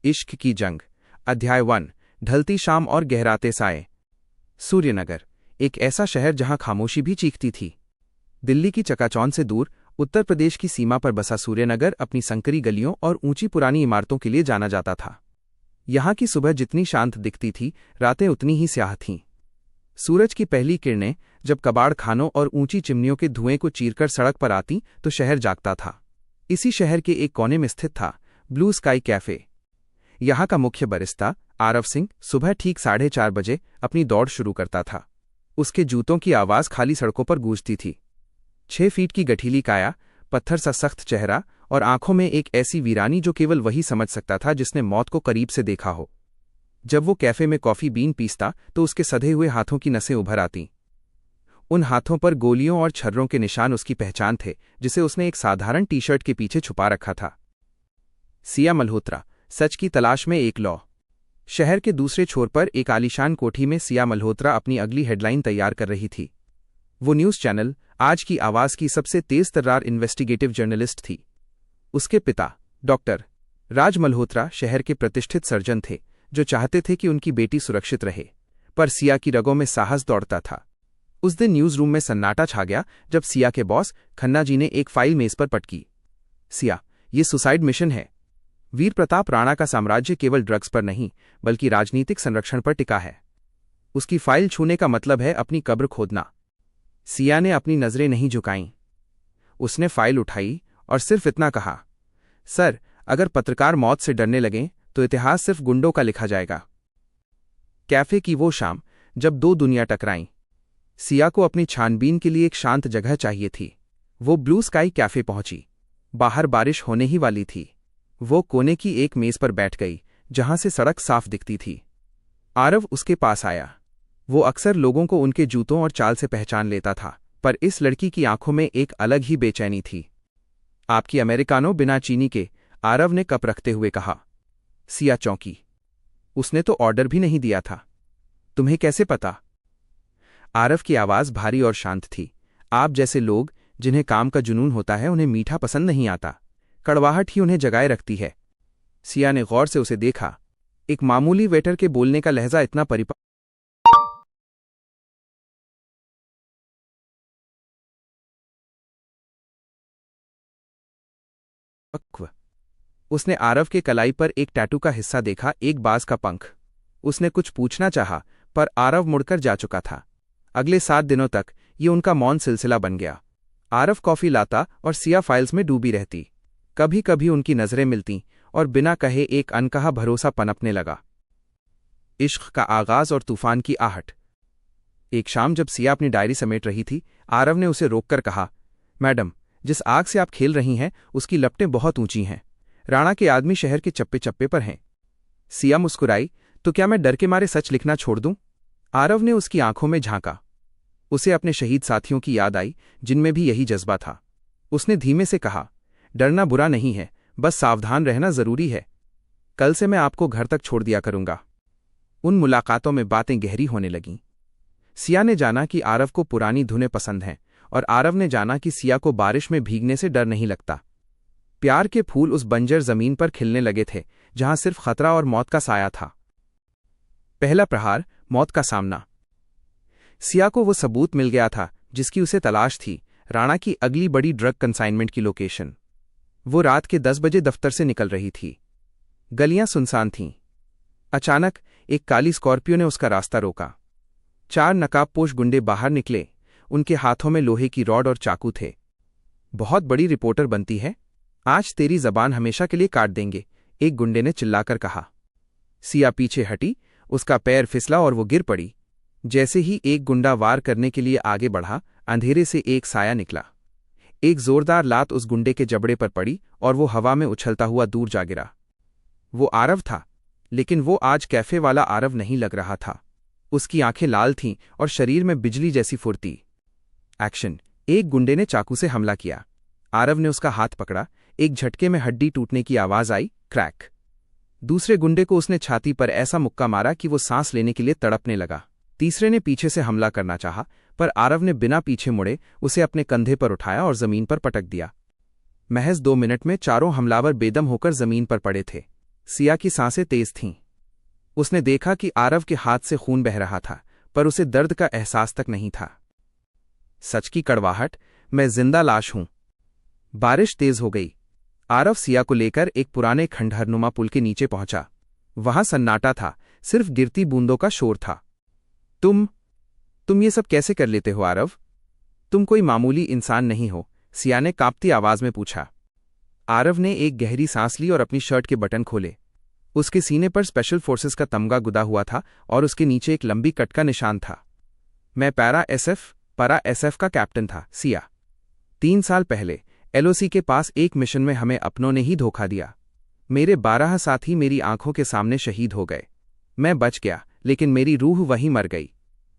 इश्क की जंग। अध्याय 1। ढलती शाम और गहराते साए। सूर्यनगर, एक ऐसा शहर जहां खामोशी भी चीखती थी। दिल्ली की चकाचौंध से दूर उत्तर प्रदेश की सीमा पर बसा सूर्यनगर अपनी संकरी गलियों और ऊंची पुरानी इमारतों के लिए जाना जाता था। यहां की सुबह जितनी शांत दिखती थी, रातें उतनी ही स्याह थीं। सूरज की पहली किरणें जब कबाड़ खानों और ऊंची चिमनियों के धुएं को चीरकर सड़क पर आती तो शहर जागता था। इसी शहर के एक कोने में स्थित था ब्लू स्काई कैफे। यहाँ का मुख्य बरिस्ता आरव सिंह सुबह ठीक 4:30 बजे अपनी दौड़ शुरू करता था। उसके जूतों की आवाज़ खाली सड़कों पर गूंजती थी। 6 फीट की गठीली काया, पत्थर सा सख्त चेहरा और आंखों में एक ऐसी वीरानी जो केवल वही समझ सकता था जिसने मौत को करीब से देखा हो। जब वो कैफे में कॉफ़ी बीन पीसता तो उसके सधे हुए हाथों की नसें उभर आतीं। उन हाथों पर गोलियों और छर्रों के निशान उसकी पहचान थे, जिसे उसने एक साधारण टी शर्ट के पीछे छुपा रखा था। सिया मल्होत्रा, सच की तलाश में एक लौ। शहर के दूसरे छोर पर एक आलीशान कोठी में सिया मल्होत्रा अपनी अगली हेडलाइन तैयार कर रही थी। वो न्यूज़ चैनल आज की आवाज़ की सबसे तेज तर्रार इन्वेस्टिगेटिव जर्नलिस्ट थी। उसके पिता डॉक्टर राज मल्होत्रा शहर के प्रतिष्ठित सर्जन थे, जो चाहते थे कि उनकी बेटी सुरक्षित रहे, पर सिया की रगों में साहस दौड़ता था। उस दिन न्यूज़ रूम में सन्नाटा छा गया जब सिया के बॉस खन्ना जी ने एक फाइल मेज पर पटकी। सिया, ये सुसाइड मिशन है। वीर प्रताप राणा का साम्राज्य केवल ड्रग्स पर नहीं बल्कि राजनीतिक संरक्षण पर टिका है। उसकी फाइल छूने का मतलब है अपनी कब्र खोदना। सिया ने अपनी नजरें नहीं झुकाईं। उसने फाइल उठाई और सिर्फ इतना कहा, सर, अगर पत्रकार मौत से डरने लगें तो इतिहास सिर्फ गुंडों का लिखा जाएगा। कैफे की वो शाम जब दो दुनिया टकराईं। सिया को अपनी छानबीन के लिए एक शांत जगह चाहिए थी। वो ब्लू स्काई कैफे पहुंची। बाहर बारिश होने ही वाली थी। वो कोने की एक मेज पर बैठ गई जहां से सड़क साफ दिखती थी। आरव उसके पास आया। वो अक्सर लोगों को उनके जूतों और चाल से पहचान लेता था, पर इस लड़की की आंखों में एक अलग ही बेचैनी थी। आपकी अमेरिकानो बिना चीनी के, आरव ने कप रखते हुए कहा। सिया चौंकी। उसने तो ऑर्डर भी नहीं दिया था। तुम्हें कैसे पता? आरव की आवाज़ भारी और शांत थी। आप जैसे लोग जिन्हें काम का जुनून होता है, उन्हें मीठा पसंद नहीं आता। कड़वाहट ही उन्हें जगाए रखती है। सिया ने गौर से उसे देखा। एक मामूली वेटर के बोलने का लहजा इतना परिपक्व। उसने आरव के कलाई पर एक टैटू का हिस्सा देखा, एक बाज का पंख। उसने कुछ पूछना चाहा, पर आरव मुड़कर जा चुका था। अगले 7 दिनों तक ये उनका मौन सिलसिला बन गया। आरव कॉफी लाता और सिया फाइल्स में डूबी रहती। कभी कभी उनकी नजरें मिलतीं और बिना कहे एक अनकहा भरोसा पनपने लगा। इश्क का आगाज और तूफान की आहट। एक शाम जब सिया अपनी डायरी समेट रही थी, आरव ने उसे रोककर कहा, मैडम, जिस आग से आप खेल रही हैं उसकी लपटें बहुत ऊंची हैं। राणा के आदमी शहर के चप्पे चप्पे पर हैं। सिया मुस्कुराई, तो क्या मैं डर के मारे सच लिखना छोड़ दूं? आरव ने उसकी आंखों में झांका। उसे अपने शहीद साथियों की याद आई, जिनमें भी यही जज्बा था। उसने धीमे से कहा, डरना बुरा नहीं है, बस सावधान रहना जरूरी है। कल से मैं आपको घर तक छोड़ दिया करूंगा। उन मुलाकातों में बातें गहरी होने लगीं। सिया ने जाना कि आरव को पुरानी धुनें पसंद हैं, और आरव ने जाना कि सिया को बारिश में भीगने से डर नहीं लगता। प्यार के फूल उस बंजर जमीन पर खिलने लगे थे जहां सिर्फ खतरा और मौत का साया था। पहला प्रहार, मौत का सामना। सिया को वो सबूत मिल गया था जिसकी उसे तलाश थी, राणा की अगली बड़ी ड्रग कंसाइनमेंट की लोकेशन। वो रात के 10 बजे दफ्तर से निकल रही थी। गलियां सुनसान थीं। अचानक एक काली स्कॉर्पियो ने उसका रास्ता रोका। 4 नकाबपोश गुंडे बाहर निकले। उनके हाथों में लोहे की रॉड और चाकू थे। बहुत बड़ी रिपोर्टर बनती है, आज तेरी जबान हमेशा के लिए काट देंगे, एक गुंडे ने चिल्लाकर कहा। सिया पीछे हटी, उसका पैर फिसला और वो गिर पड़ी। जैसे ही एक गुंडा वार करने के लिए आगे बढ़ा, अंधेरे से एक साया निकला। एक जोरदार लात उस गुंडे के जबड़े पर पड़ी और वो हवा में उछलता हुआ दूर जा गिरा। वो आरव था, लेकिन वो आज कैफे वाला आरव नहीं लग रहा था। उसकी आंखें लाल थीं और शरीर में बिजली जैसी फुर्ती। एक्शन। एक गुंडे ने चाकू से हमला किया। आरव ने उसका हाथ पकड़ा। एक झटके में हड्डी टूटने की आवाज आई, क्रैक। दूसरे गुंडे को उसने छाती पर ऐसा मुक्का मारा कि वो सांस लेने के लिए तड़पने लगा। तीसरे ने पीछे से हमला करना चाहा, पर आरव ने बिना पीछे मुड़े उसे अपने कंधे पर उठाया और जमीन पर पटक दिया। महज 2 मिनट में चारों हमलावर बेदम होकर जमीन पर पड़े थे। सिया की सांसें तेज थीं। उसने देखा कि आरव के हाथ से खून बह रहा था, पर उसे दर्द का एहसास तक नहीं था। सच की कड़वाहट, मैं जिंदा लाश हूं। बारिश तेज हो गई। आरव सिया को लेकर एक पुराने खंडहरनुमा पुल के नीचे पहुंचा। वहां सन्नाटा था, सिर्फ गिरती बूंदों का शोर था। तुम ये सब कैसे कर लेते हो आरव? तुम कोई मामूली इंसान नहीं हो, सिया ने कांपती आवाज में पूछा। आरव ने एक गहरी सांस ली और अपनी शर्ट के बटन खोले। उसके सीने पर स्पेशल फोर्सेस का तमगा गुदा हुआ था और उसके नीचे एक लंबी कट का निशान था। मैं पैरा एसएफ का कैप्टन था, सिया। 3 साल पहले एलओसी के पास एक मिशन में हमें अपनों ने ही धोखा दिया। मेरे 12 साथी मेरी आंखों के सामने शहीद हो गए। मैं बच गया, लेकिन मेरी रूह वहीं मर गई।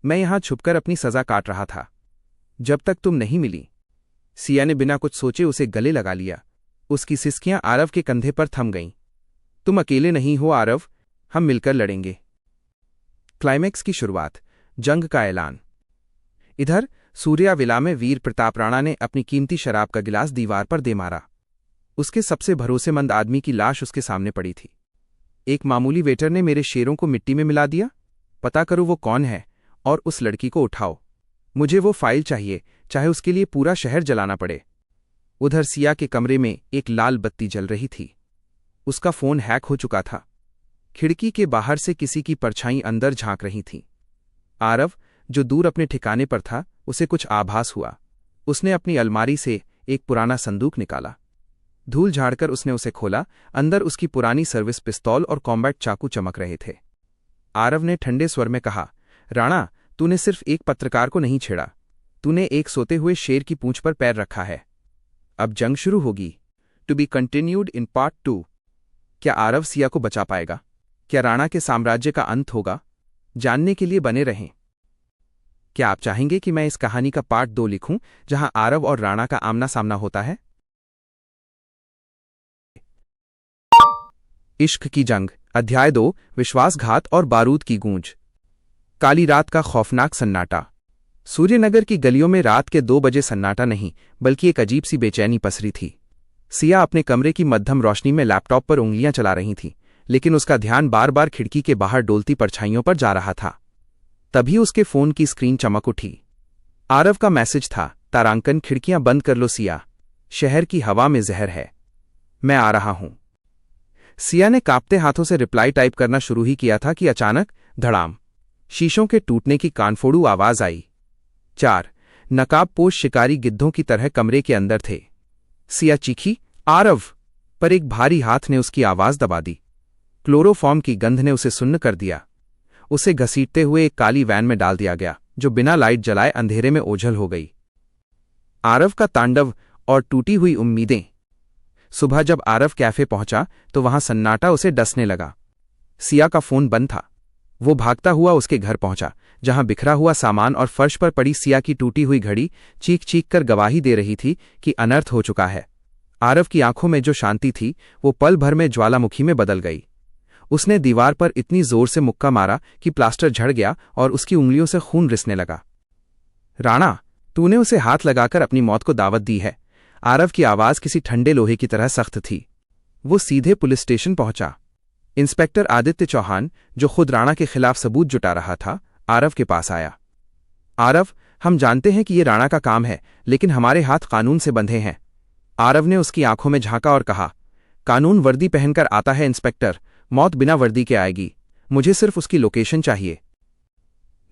मैं यहां छुपकर अपनी सजा काट रहा था, जब तक तुम नहीं मिली। सिया ने बिना कुछ सोचे उसे गले लगा लिया। उसकी सिसकियां आरव के कंधे पर थम गईं। तुम अकेले नहीं हो आरव, हम मिलकर लड़ेंगे। क्लाइमैक्स की शुरुआत, जंग का ऐलान। इधर सूर्याविला में वीर प्रताप राणा ने अपनी कीमती शराब का गिलास दीवार पर दे मारा। उसके सबसे भरोसेमंद आदमी की लाश उसके सामने पड़ी थी। एक मामूली वेटर ने मेरे शेरों को मिट्टी में मिला दिया। पता करो वो कौन है और उस लड़की को उठाओ। मुझे वो फाइल चाहिए, चाहे उसके लिए पूरा शहर जलाना पड़े। उधर सिया के कमरे में एक लाल बत्ती जल रही थी। उसका फोन हैक हो चुका था। खिड़की के बाहर से किसी की परछाई अंदर झांक रही थी। आरव, जो दूर अपने ठिकाने पर था, उसे कुछ आभास हुआ। उसने अपनी अलमारी से एक पुराना संदूक निकाला। धूल झाड़कर उसने उसे खोला। अंदर उसकी पुरानी सर्विस पिस्तौल और कॉम्बैट चाकू चमक रहे थे। आरव ने ठंडे स्वर में कहा, राणा, तूने सिर्फ एक पत्रकार को नहीं छेड़ा, तूने एक सोते हुए शेर की पूंछ पर पैर रखा है। अब जंग शुरू होगी। To be continued in part 2। क्या आरव सिया को बचा पाएगा? क्या राणा के साम्राज्य का अंत होगा? जानने के लिए बने रहें। क्या आप चाहेंगे कि मैं इस कहानी का पार्ट 2 लिखूं, जहां आरव और राणा का आमना सामना होता है? इश्क की जंग, अध्याय 2, विश्वासघात और बारूद की गूंज। काली रात का खौफनाक सन्नाटा। सूर्यनगर की गलियों में रात के 2 बजे सन्नाटा नहीं, बल्कि एक अजीब सी बेचैनी पसरी थी। सिया अपने कमरे की मध्यम रोशनी में लैपटॉप पर उंगलियां चला रही थी, लेकिन उसका ध्यान बार बार खिड़की के बाहर डोलती परछाइयों पर जा रहा था। तभी उसके फोन की स्क्रीन चमक उठी। आरव का मैसेज था, तारांकन, खिड़कियां बंद कर लो सिया, शहर की हवा में जहर है, मैं आ रहा हूं। सिया ने कांपते हाथों से रिप्लाई टाइप करना शुरू ही किया था कि अचानक धड़ाम, शीशों के टूटने की कानफोड़ू आवाज आई। 4 नकाबपोश शिकारी गिद्धों की तरह कमरे के अंदर थे। सिया चीखी, आरव, पर एक भारी हाथ ने उसकी आवाज दबा दी। क्लोरोफॉर्म की गंध ने उसे सुन्न कर दिया। उसे घसीटते हुए एक काली वैन में डाल दिया गया, जो बिना लाइट जलाए अंधेरे में ओझल हो गई। आरव का तांडव और टूटी हुई उम्मीदें। सुबह जब आरव कैफे पहुंचा तो वहां सन्नाटा उसे डसने लगा। सिया का फोन बंद था। वो भागता हुआ उसके घर पहुंचा, जहां बिखरा हुआ सामान और फर्श पर पड़ी सिया की टूटी हुई घड़ी चीख चीख कर गवाही दे रही थी कि अनर्थ हो चुका है। आरव की आंखों में जो शांति थी, वो पल भर में ज्वालामुखी में बदल गई। उसने दीवार पर इतनी जोर से मुक्का मारा कि प्लास्टर झड़ गया और उसकी उंगलियों से खून रिसने लगा। राणा, तूने उसे हाथ लगाकर अपनी मौत को दावत दी है। आरव की आवाज किसी ठंडे लोहे की तरह सख्त थी। वो सीधे पुलिस स्टेशन पहुंचा। इंस्पेक्टर आदित्य चौहान, जो खुद राणा के खिलाफ सबूत जुटा रहा था, आरव के पास आया। आरव, हम जानते हैं कि ये राणा का काम है, लेकिन हमारे हाथ कानून से बंधे हैं। आरव ने उसकी आंखों में झांका और कहा, कानून वर्दी पहनकर आता है इंस्पेक्टर, मौत बिना वर्दी के आएगी। मुझे सिर्फ उसकी लोकेशन चाहिए।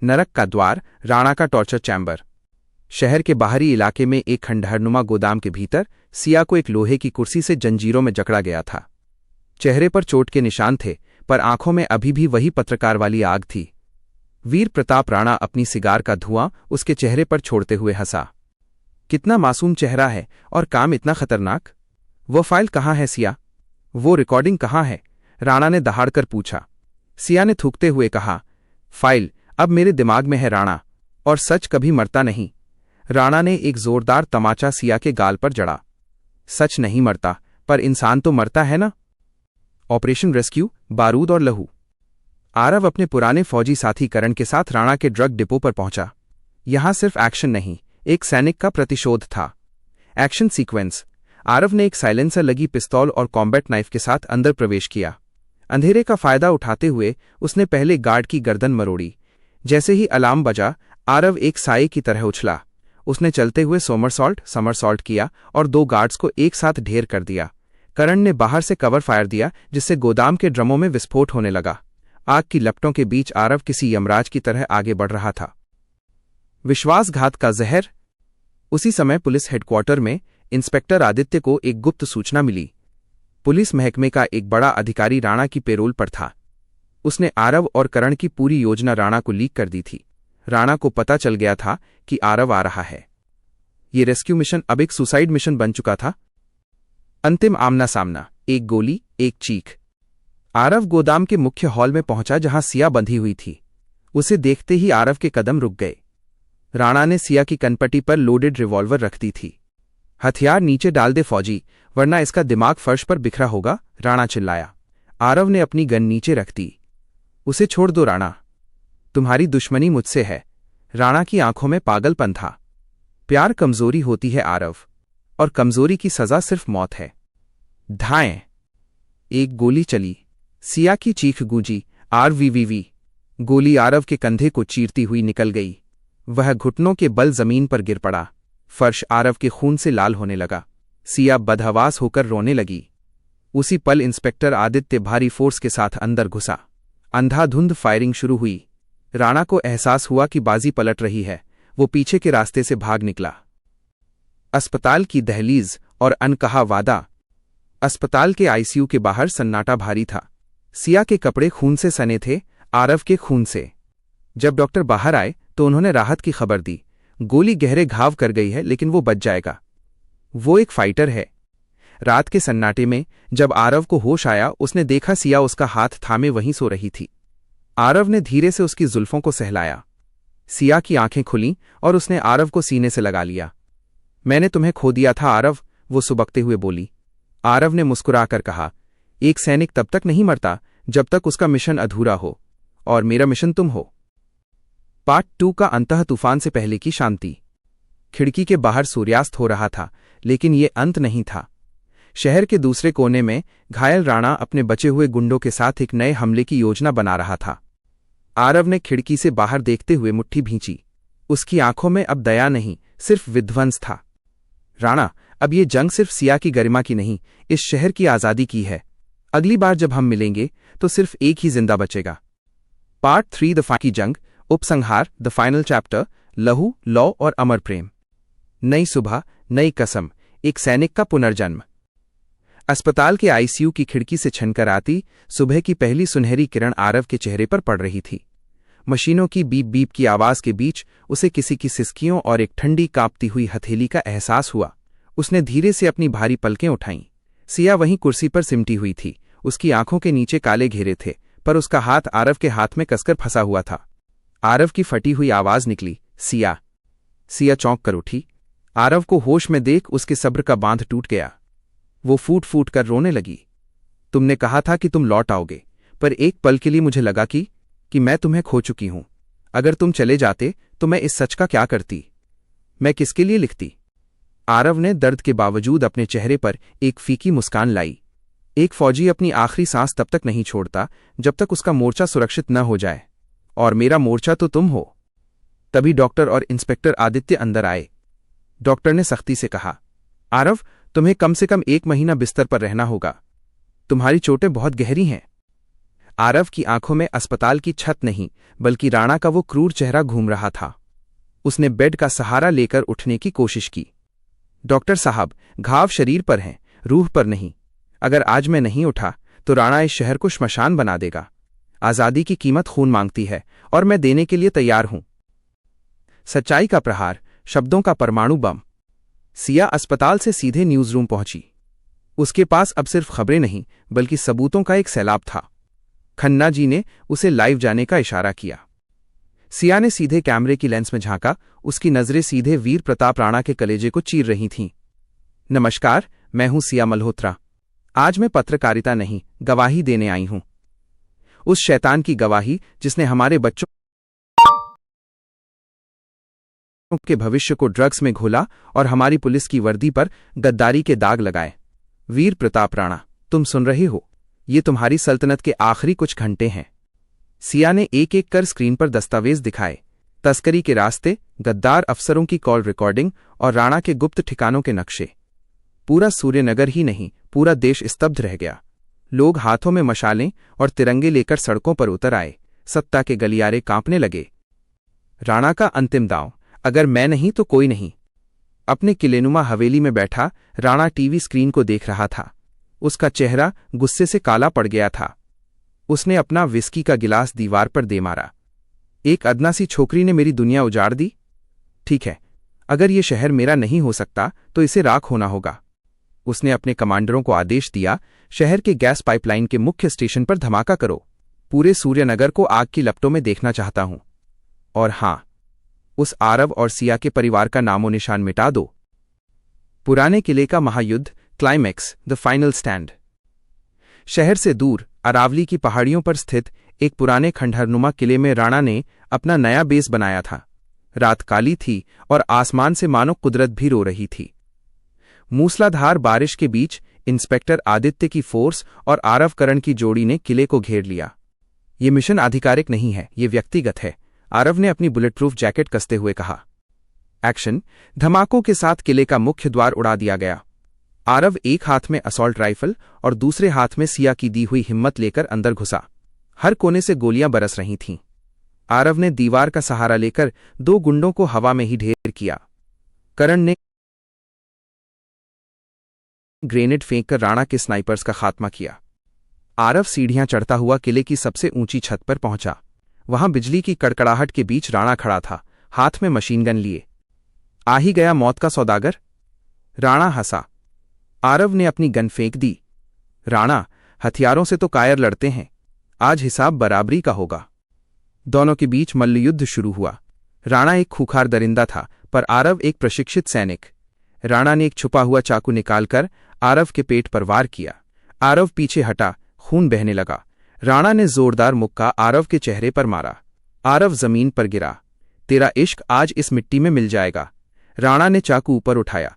नरक का द्वार, राणा का टॉर्चर चैम्बर। शहर के बाहरी इलाके में एक खंडहरनुमा गोदाम के भीतर सिया को एक लोहे की कुर्सी से जंजीरों में जकड़ा गया था। चेहरे पर चोट के निशान थे, पर आंखों में अभी भी वही पत्रकार वाली आग थी। वीर प्रताप राणा अपनी सिगार का धुआं उसके चेहरे पर छोड़ते हुए हंसा। कितना मासूम चेहरा है और काम इतना खतरनाक। वो फाइल कहाँ है सिया? वो रिकॉर्डिंग कहाँ है? राणा ने दहाड़कर पूछा। सिया ने थूकते हुए कहा, फाइल अब मेरे दिमाग में है राणा, और सच कभी मरता नहीं। राणा ने एक जोरदार तमाचा सिया के गाल पर जड़ा। सच नहीं मरता, पर इंसान तो मरता है ना। ऑपरेशन रेस्क्यू, बारूद और लहू। आरव अपने पुराने फौजी साथी करण के साथ राणा के ड्रग डिपो पर पहुंचा। यहां सिर्फ एक्शन नहीं, एक सैनिक का प्रतिशोध था। Action sequence. आरव ने एक साइलेंसर लगी पिस्तौल और कॉम्बैट नाइफ के साथ अंदर प्रवेश किया। अंधेरे का फायदा उठाते हुए उसने पहले गार्ड की गर्दन मरोड़ी। जैसे ही अलार्म बजा, आरव एक साये की तरह उछला। उसने चलते हुए समरसॉल्ट किया और 2 गार्ड्स को एक साथ ढेर कर दिया। करण ने बाहर से कवर फायर दिया, जिससे गोदाम के ड्रमों में विस्फोट होने लगा। आग की लपटों के बीच आरव किसी यमराज की तरह आगे बढ़ रहा था। विश्वासघात का जहर। उसी समय पुलिस हेडक्वार्टर में इंस्पेक्टर आदित्य को एक गुप्त सूचना मिली। पुलिस महकमे का एक बड़ा अधिकारी राणा की पेरोल पर था। उसने आरव और करण की पूरी योजना राणा को लीक कर दी थी। राणा को पता चल गया था कि आरव आ रहा है। ये रेस्क्यू मिशन अब एक सुसाइड मिशन बन चुका था। अंतिम आमना सामना, एक गोली, एक चीख। आरव गोदाम के मुख्य हॉल में पहुंचा, जहां सिया बंधी हुई थी। उसे देखते ही आरव के कदम रुक गए। राणा ने सिया की कनपटी पर लोडेड रिवॉल्वर रख दी थी। हथियार नीचे डाल दे फौजी, वरना इसका दिमाग फर्श पर बिखरा होगा, राणा चिल्लाया। आरव ने अपनी गन नीचे रख दी। उसे छोड़ दो राणा, तुम्हारी दुश्मनी मुझसे है। राणा की आंखों में पागलपन था। प्यार कमजोरी होती है आरव, और कमजोरी की सजा सिर्फ मौत है। धाएं। एक गोली चली। सिया की चीख गूंजी, आरवीवीवी। गोली आरव के कंधे को चीरती हुई निकल गई। वह घुटनों के बल जमीन पर गिर पड़ा। फर्श आरव के खून से लाल होने लगा। सिया बदहवास होकर रोने लगी। उसी पल इंस्पेक्टर आदित्य भारी फोर्स के साथ अंदर घुसा। अंधाधुंध फायरिंग शुरू हुई। राणा को एहसास हुआ कि बाजी पलट रही है। वो पीछे के रास्ते से भाग निकला। अस्पताल की दहलीज और अनकहा वादा। अस्पताल के आईसीयू के बाहर सन्नाटा भारी था। सिया के कपड़े खून से सने थे, आरव के खून से। जब डॉक्टर बाहर आए तो उन्होंने राहत की खबर दी। गोली गहरे घाव कर गई है, लेकिन वो बच जाएगा। वो एक फाइटर है। रात के सन्नाटे में जब आरव को होश आया, उसने देखा सिया उसका हाथ थामे वहीं सो रही थी। आरव ने धीरे से उसकी जुल्फों को सहलाया। सिया की आंखें खुलीं और उसने आरव को सीने से लगा लिया। मैंने तुम्हें खो दिया था आरव, वो सुबकते हुए बोली। आरव ने मुस्कुराकर कहा, एक सैनिक तब तक नहीं मरता जब तक उसका मिशन अधूरा हो, और मेरा मिशन तुम हो। पार्ट 2 का अंतः तूफान से पहले की शांति। खिड़की के बाहर सूर्यास्त हो रहा था, लेकिन ये अंत नहीं था। शहर के दूसरे कोने में घायल राणा अपने बचे हुए गुंडों के साथ एक नए हमले की योजना बना रहा था। आरव ने खिड़की से बाहर देखते हुए मुट्ठी भींची। उसकी आंखों में अब दया नहीं, सिर्फ विध्वंस था। राणा, अब ये जंग सिर्फ सिया की गरिमा की नहीं, इस शहर की आजादी की है। अगली बार जब हम मिलेंगे तो सिर्फ एक ही जिंदा बचेगा। पार्ट 3 द फाकी जंग, उपसंहार, द फाइनल चैप्टर, लहू, लौ और अमर प्रेम। नई सुबह, नई कसम, एक सैनिक का पुनर्जन्म। अस्पताल के आईसीयू की खिड़की से छनकर आती सुबह की पहली सुनहरी किरण आरव के चेहरे पर पड़ रही थी। मशीनों की बीप बीप की आवाज के बीच उसे किसी की सिसकियों और एक ठंडी कांपती हुई हथेली का एहसास हुआ। उसने धीरे से अपनी भारी पलकें उठाईं। सिया वहीं कुर्सी पर सिमटी हुई थी। उसकी आंखों के नीचे काले घेरे थे, पर उसका हाथ आरव के हाथ में कसकर फंसा हुआ था। आरव की फटी हुई आवाज निकली, सिया। सिया चौंक कर उठी। आरव को होश में देख उसके सब्र का बांध टूट गया। वो फूट फूट कर रोने लगी। तुमने कहा था कि तुम लौट आओगे, पर एक पल के लिए मुझे लगा कि मैं तुम्हें खो चुकी हूं। अगर तुम चले जाते तो मैं इस सच का क्या करती? मैं किसके लिए लिखती? आरव ने दर्द के बावजूद अपने चेहरे पर एक फीकी मुस्कान लाई। एक फौजी अपनी आखिरी सांस तब तक नहीं छोड़ता जब तक उसका मोर्चा सुरक्षित न हो जाए, और मेरा मोर्चा तो तुम हो। तभी डॉक्टर और इंस्पेक्टर आदित्य अंदर आए। डॉक्टर ने सख्ती से कहा, आरव, तुम्हें कम से कम 1 महीना बिस्तर पर रहना होगा। तुम्हारी चोटें बहुत गहरी हैं। आरव की आंखों में अस्पताल की छत नहीं, बल्कि राणा का वो क्रूर चेहरा घूम रहा था। उसने बेड का सहारा लेकर उठने की कोशिश की। डॉक्टर साहब, घाव शरीर पर हैं, रूह पर नहीं। अगर आज मैं नहीं उठा तो राणा इस शहर को श्मशान बना देगा। आजादी की कीमत खून मांगती है, और मैं देने के लिए तैयार हूं। सच्चाई का प्रहार, शब्दों का परमाणु बम। सिया अस्पताल से सीधे न्यूज रूम पहुंची। उसके पास अब सिर्फ खबरें नहीं, बल्कि सबूतों का एक सैलाब था। खन्ना जी ने उसे लाइव जाने का इशारा किया। सिया ने सीधे कैमरे की लेंस में झांका। उसकी नजरें सीधे वीर प्रताप राणा के कलेजे को चीर रही थीं। नमस्कार, मैं हूं सिया मल्होत्रा। आज मैं पत्रकारिता नहीं, गवाही देने आई हूं। उस शैतान की गवाही जिसने हमारे बच्चों के भविष्य को ड्रग्स में घोला और हमारी पुलिस की वर्दी पर गद्दारी के दाग लगाए। वीर प्रताप राणा, तुम सुन रहे हो? ये तुम्हारी सल्तनत के आखिरी कुछ घंटे हैं। सिया ने एक एक कर स्क्रीन पर दस्तावेज दिखाए, तस्करी के रास्ते, गद्दार अफसरों की कॉल रिकॉर्डिंग और राणा के गुप्त ठिकानों के नक्शे। पूरा सूर्यनगर ही नहीं, पूरा देश स्तब्ध रह गया। लोग हाथों में मशालें और तिरंगे लेकर सड़कों पर उतर आए। सत्ता के गलियारे कांपने लगे। राणा का अंतिम दांव, अगर मैं नहीं तो कोई नहीं। अपने किलेनुमा हवेली में बैठा राणा टीवी स्क्रीन को देख रहा था। उसका चेहरा गुस्से से काला पड़ गया था। उसने अपना विस्की का गिलास दीवार पर दे मारा। एक अदना सी छोकरी ने मेरी दुनिया उजाड़ दी। ठीक है, अगर ये शहर मेरा नहीं हो सकता तो इसे राख होना होगा। उसने अपने कमांडरों को आदेश दिया, शहर के गैस पाइपलाइन के मुख्य स्टेशन पर धमाका करो। पूरे सूर्यनगर को आग की लपटों में देखना चाहता हूं। और हां, उस आरव और सिया के परिवार का नामो निशान मिटा दो। पुराने किले का महायुद्ध, क्लाइमैक्स, द फाइनल स्टैंड। शहर से दूर अरावली की पहाड़ियों पर स्थित एक पुराने खंडहरनुमा किले में राणा ने अपना नया बेस बनाया था। रात काली थी और आसमान से मानो कुदरत भी रो रही थी। मूसलाधार बारिश के बीच इंस्पेक्टर आदित्य की फोर्स और आरव करण की जोड़ी ने किले को घेर लिया। ये मिशन आधिकारिक नहीं है, ये व्यक्तिगत है, आरव ने अपनी बुलेटप्रूफ जैकेट कसते हुए कहा। एक्शन। धमाकों के साथ किले का मुख्य द्वार उड़ा दिया गया। आरव एक हाथ में असॉल्ट राइफल और दूसरे हाथ में सिया की दी हुई हिम्मत लेकर अंदर घुसा। हर कोने से गोलियां बरस रही थीं। आरव ने दीवार का सहारा लेकर 2 गुंडों को हवा में ही ढेर किया। करण ने ग्रेनेड फेंककर राणा के स्नाइपर्स का खात्मा किया। आरव सीढ़ियां चढ़ता हुआ किले की सबसे ऊंची छत पर पहुंचा। वहां बिजली की कड़कड़ाहट के बीच राणा खड़ा था, हाथ में मशीन गन लिए। आ ही गया मौत का सौदागर? राणा हंसा। आरव ने अपनी गन फेंक दी। राणा, हथियारों से तो कायर लड़ते हैं, आज हिसाब बराबरी का होगा। दोनों के बीच मल्लयुद्ध शुरू हुआ। राणा एक खूंखार दरिंदा था, पर आरव एक प्रशिक्षित सैनिक। राणा ने एक छुपा हुआ चाकू निकालकर आरव के पेट पर वार किया। आरव पीछे हटा, खून बहने लगा। राणा ने जोरदार मुक्का आरव के चेहरे पर मारा। आरव जमीन पर गिरा। तेरा इश्क आज इस मिट्टी में मिल जाएगा। राणा ने चाकू ऊपर उठाया।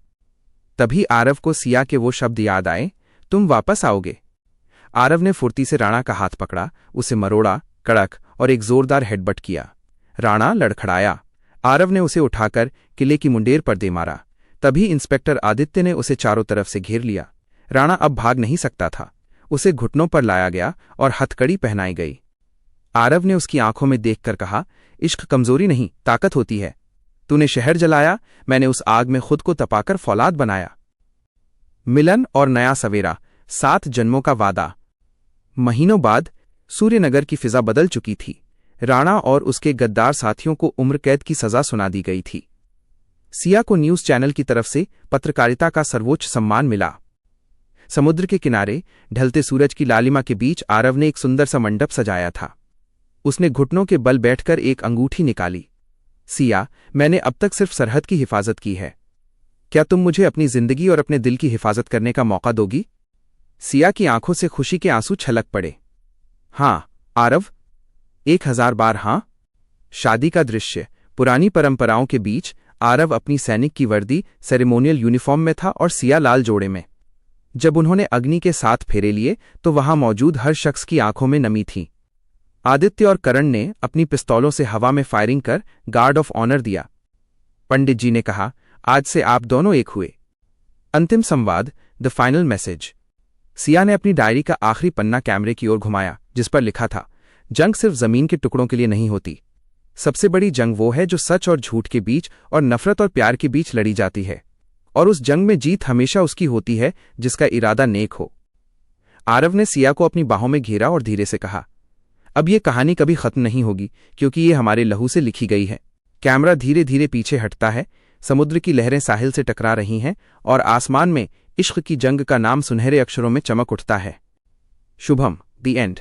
तभी आरव को सिया के वो शब्द याद आए, तुम वापस आओगे। आरव ने फुर्ती से राणा का हाथ पकड़ा, उसे मरोड़ा, कड़क और एक जोरदार हेडबट किया। राणा लड़खड़ाया। आरव ने उसे उठाकर किले की मुंडेर पर दे मारा। तभी इंस्पेक्टर आदित्य ने उसे चारों तरफ से घेर लिया। राणा अब भाग नहीं सकता था। उसे घुटनों पर लाया गया और हथकड़ी पहनाई गई। आरव ने उसकी आंखों में देखकर कहा, इश्क कमजोरी नहीं, ताकत होती है। तूने शहर जलाया, मैंने उस आग में खुद को तपाकर फौलाद बनाया। मिलन और नया सवेरा, 7 जन्मों का वादा। महीनों बाद सूर्यनगर की फिजा बदल चुकी थी। राणा और उसके गद्दार साथियों को उम्र कैद की सजा सुना दी गई थी। सिया को न्यूज चैनल की तरफ से पत्रकारिता का सर्वोच्च सम्मान मिला। समुद्र के किनारे ढलते सूरज की लालिमा के बीच आरव ने एक सुंदर सा मंडप सजाया था। उसने घुटनों के बल बैठकर एक अंगूठी निकाली। सिया, मैंने अब तक सिर्फ सरहद की हिफाजत की है। क्या तुम मुझे अपनी जिंदगी और अपने दिल की हिफाजत करने का मौका दोगी? सिया की आंखों से खुशी के आंसू छलक पड़े। हां आरव, 1000 बार हां। शादी का दृश्य। पुरानी परंपराओं के बीच आरव अपनी सैनिक की वर्दी, सेरेमोनियल यूनिफॉर्म में था और सिया लाल जोड़े में। जब उन्होंने अग्नि के 7 फेरे लिए तो वहां मौजूद हर शख्स की आंखों में नमी थी। आदित्य और करण ने अपनी पिस्तौलों से हवा में फायरिंग कर गार्ड ऑफ ऑनर दिया। पंडित जी ने कहा, आज से आप दोनों एक हुए। अंतिम संवाद, द फाइनल मैसेज। सिया ने अपनी डायरी का आखिरी पन्ना कैमरे की ओर घुमाया, जिस पर लिखा था, जंग सिर्फ जमीन के टुकड़ों के लिए नहीं होती। सबसे बड़ी जंग वो है जो सच और झूठ के बीच और नफरत और प्यार के बीच लड़ी जाती है। और उस जंग में जीत हमेशा उसकी होती है जिसका इरादा नेक हो। आरव ने सिया को अपनी बाहों में घेरा और धीरे से कहा, अब ये कहानी कभी खत्म नहीं होगी, क्योंकि ये हमारे लहू से लिखी गई है। कैमरा धीरे धीरे पीछे हटता है। समुद्र की लहरें साहिल से टकरा रही हैं और आसमान में इश्क की जंग का नाम सुनहरे अक्षरों में चमक उठता है। Shubham, the end.